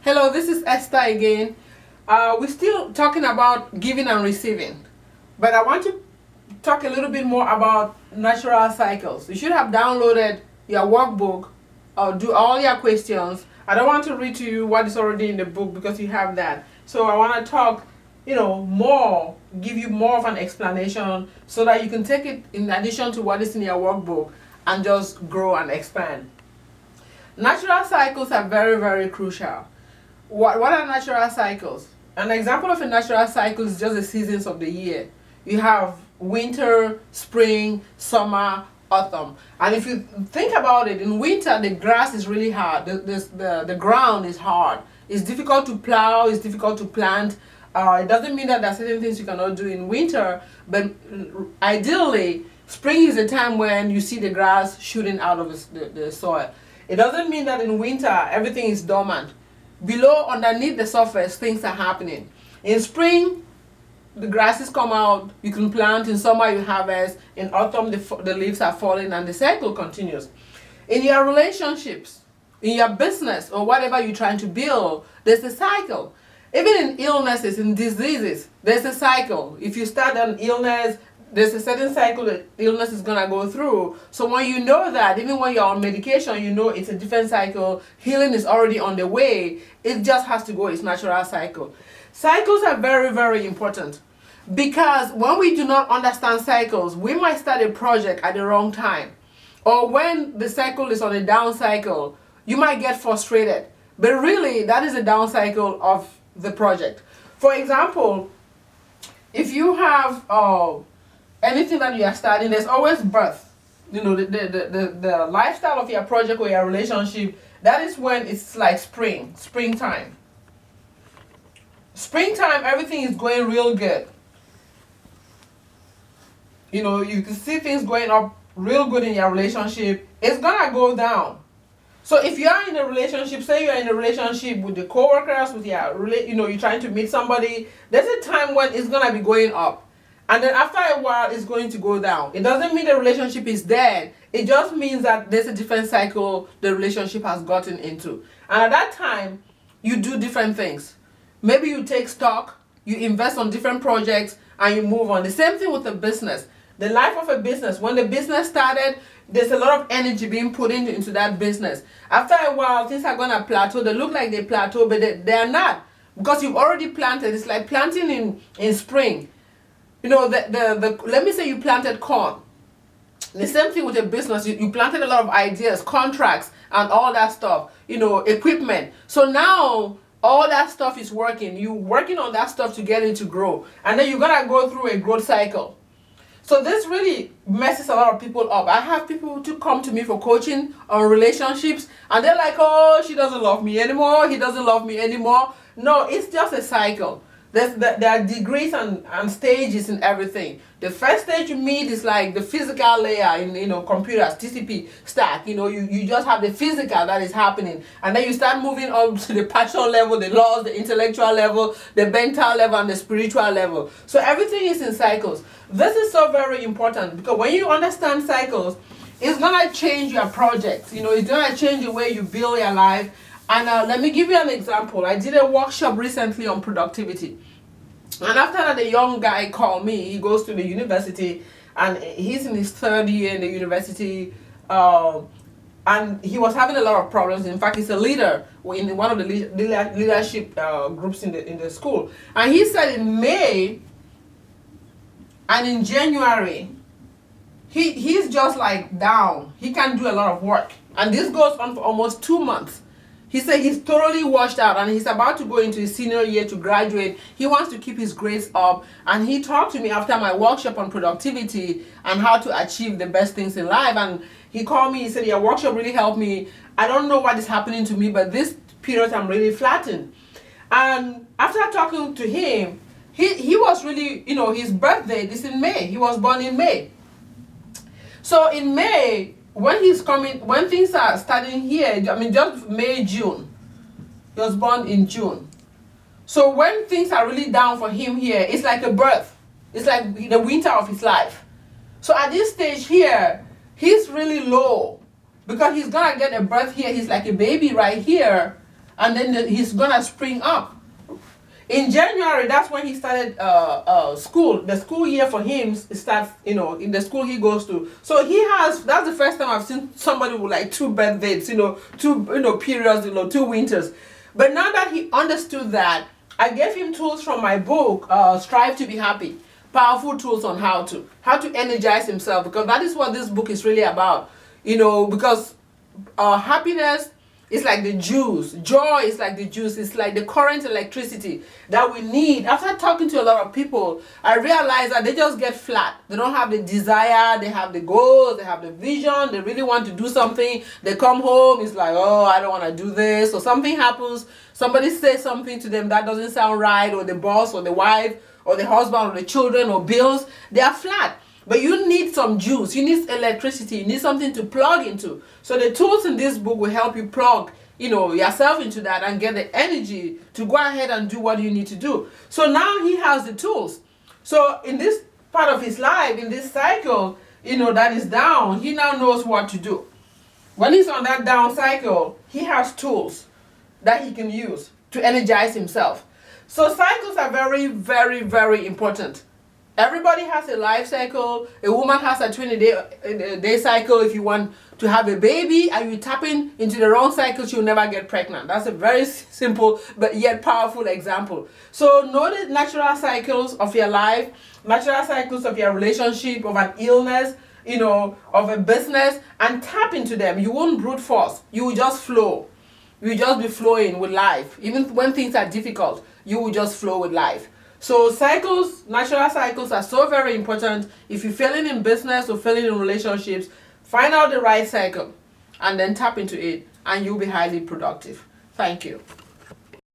Hello, this is Esther again. We're still talking about giving and receiving, but I want to talk a little bit more about natural cycles. You should have downloaded your workbook or do all your questions. I don't want to read to you what is already in the book because you have that. So I want to talk, more, give you more of an explanation so that you can take it in addition to what is in your workbook and just grow and expand. Natural cycles are very, very crucial. What are natural cycles? An example of a natural cycle is just the seasons of the year. You have winter, spring, summer, autumn. And if you think about it, in winter the grass is really hard. The ground is hard. It's difficult to plow, it's difficult to plant. It doesn't mean that there are certain things you cannot do in winter, but ideally, spring is the time when you see the grass shooting out of the soil. It doesn't mean that in winter everything is dormant. Below, underneath the surface, things are happening. In spring, the grasses come out, you can plant. In summer, you harvest. In autumn, the leaves are falling, and the cycle continues. In your relationships, in your business, or whatever you're trying to build, there's a cycle. Even in illnesses, in diseases, there's a cycle. If you start an illness, there's a certain cycle that illness is going to go through. So when you know that, even when you're on medication, you know it's a different cycle. Healing is already on the way. It just has to go its natural cycle. Cycles are very, very important because when we do not understand cycles, we might start a project at the wrong time. Or when the cycle is on a down cycle, you might get frustrated. But really, that is a down cycle of the project. For example, if you have anything that you are starting, there's always birth. The lifestyle of your project or your relationship, that is when it's like springtime. Springtime, everything is going real good. You can see things going up real good in your relationship. It's gonna go down. So if you are in a relationship, say you're in a relationship with the co-workers, with you're trying to meet somebody, there's a time when it's gonna be going up. And then after a while, it's going to go down. It doesn't mean the relationship is dead. It just means that there's a different cycle the relationship has gotten into. And at that time, you do different things. Maybe you take stock, you invest on different projects, and you move on. The same thing with the business. The life of a business, when the business started, there's a lot of energy being put into that business. After a while, things are going to plateau. They look like they plateau, but they are not. Because you've already planted. It's like planting in spring. Let me say you planted corn. The same thing with a business. You planted a lot of ideas, contracts, and all that stuff. Equipment. So now all that stuff is working. You're working on that stuff to get it to grow. And then you're going to go through a growth cycle. So this really messes a lot of people up. I have people to come to me for coaching on relationships, and they're like, oh, she doesn't love me anymore. He doesn't love me anymore. No, it's just a cycle. There are degrees and stages in everything. The first stage you meet is like the physical layer in computers, TCP stack. You just have the physical that is happening, and then you start moving on to the passion level, the laws, the intellectual level, the mental level, and the spiritual level. So everything is in cycles. This is so very important because when you understand cycles, it's gonna change your project. It's gonna change the way you build your life. And let me give you an example. I did a workshop recently on productivity. And after that, a young guy called me. He goes to the university, and he's in his third year in the university. And he was having a lot of problems. In fact, he's a leader in one of the leadership groups in the school. And he said in May and in January, he's just like down. He can't do a lot of work. And this goes on for almost 2 months. He said he's totally washed out and he's about to go into his senior year to graduate. He wants to keep his grades up. And he talked to me after my workshop on productivity and how to achieve the best things in life. And he called me, he said, your workshop really helped me. I don't know what is happening to me, but this period I'm really flattened. And after talking to him, he was really, his birthday is in May. He was born in May. So in May, when things are starting here, just May, June. He was born in June. So when things are really down for him here, it's like a birth. It's like the winter of his life. So at this stage here, he's really low because he's gonna get a birth here. He's like a baby right here. and then he's gonna spring up. In January, that's when he started school. The school year for him starts, in the school he goes to. So that's the first time I've seen somebody with like 2 birthdays, two, periods, 2 winters. But now that he understood that, I gave him tools from my book, Strive to be Happy. Powerful tools on how to energize himself, because that is what this book is really about. Because happiness is like the juice. Joy is like the juice. It's like the current electricity that we need. After talking to a lot of people, I realized that they just get flat. They don't have the desire. They have the goals. They have the vision. They really want to do something. They come home. It's like, oh, I don't want to do this. Or something happens. Somebody says something to them that doesn't sound right. Or the boss or the wife or the husband or the children or bills. They are flat. But you need some juice, you need electricity, you need something to plug into. So the tools in this book will help you plug, yourself into that and get the energy to go ahead and do what you need to do. So now he has the tools. So in this part of his life, in this cycle, that is down, he now knows what to do. When he's on that down cycle, he has tools that he can use to energize himself. So cycles are very, very, very important. Everybody has a life cycle. A woman has a 20-day cycle. If you want to have a baby and you tap into the wrong cycle, she'll never get pregnant. That's a very simple but yet powerful example. So know the natural cycles of your life, natural cycles of your relationship, of an illness, of a business, and tap into them. You won't brute force. You will just flow. You will just be flowing with life. Even when things are difficult, you will just flow with life. So cycles, natural cycles are so very important. If you're failing in business or failing in relationships, find out the right cycle and then tap into it and you'll be highly productive. Thank you.